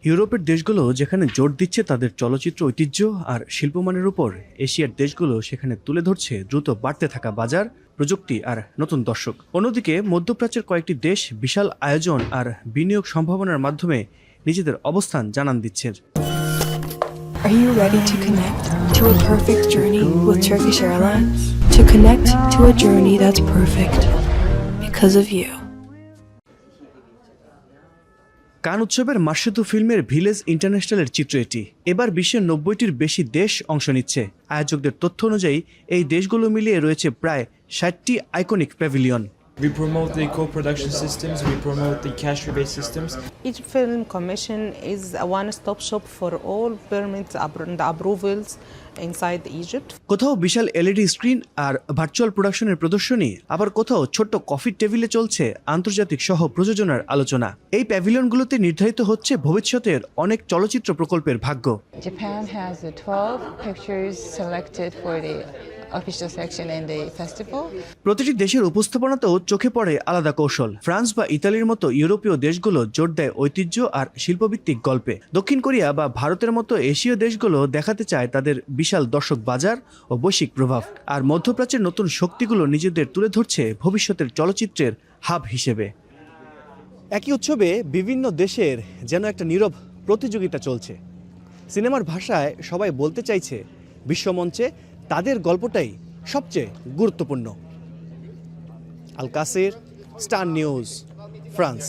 ইউরোপের দেশগুলো যেখানে জোর দিচ্ছে তাদের চলচ্চিত্র ঐতিহ্য আর শিল্পমানের উপর, এশিয়ার দেশগুলো সেখানে তুলে ধরছে দ্রুত বাড়তে থাকা বাজার, প্রযুক্তি আর নতুন দর্শক। অন্যদিকে মধ্যপ্রাচ্যের কয়েকটি দেশ বিশাল আয়োজন আর বিনিয়োগ সম্ভাবনার মাধ্যমে নিজেদের অবস্থান জানান দিচ্ছে। Are you ready to connect to a perfect journey with Turkish Airlines? To connect to a journey that's perfect because of you. কান উৎসবের মাসুদু ফিল্মের ভিলেজ ইন্টারন্যাশনালের চিত্র এটি। এবার বিশ্বের 90টির বেশি দেশ অংশ নিচ্ছে। আয়োজকদের তথ্য অনুযায়ী এই দেশগুলো মিলিয়ে রয়েছে প্রায় 60টি iconic pavilion. We promote the co-production systems, we promote the cash rebate systems. Egypt Film Commission is a one-stop shop for all permits and approvals inside Egypt. কোথাও বিশাল এলইডি স্ক্রিন আর ভার্চুয়াল প্রোডাকশনের প্রদর্শনী, আবার কোথাও ছোট্ট কফির টেবিলে চলছে আন্তর্জাতিক সহ প্রযোজনার আলোচনা। এই প্যাভিলিয়নগুলোতে নির্ধারিত হচ্ছে ভবিষ্যতের অনেক চলচ্চিত্র প্রকল্পের ভাগ্য। Japan has 12 pictures selected for the official section in the festival. প্রতিটি দেশের উপস্থাপনাতেও চোখে পড়ে আলাদা কৌশল। ফ্রান্স বা ইতালির মতো ইউরোপীয় দেশগুলো জোর দেয় ঐতিহ্য আর শিল্পভিত্তিক গল্পে। দক্ষিণ কোরিয়া বা ভারতের মতো এশীয় দেশগুলো দেখাতে চায় তাদের বিশাল দর্শক বাজার ও বৈশ্বিক প্রভাব। আর মধ্যপ্রাচ্যের নতুন শক্তিগুলো নিজেদের তুলে ধরছে ভবিষ্যতের চলচ্চিত্রের হাব হিসেবে। একই উৎসবে বিভিন্ন দেশের যেন একটা নীরব প্রতিযোগিতা চলছে। সিনেমার ভাষায় সবাই বলতে চাইছে বিশ্বমঞ্চে তাদের গল্পটাই সবচেয়ে গুরুত্বপূর্ণ। আল কাসির, স্টার নিউজ, ফ্রান্স।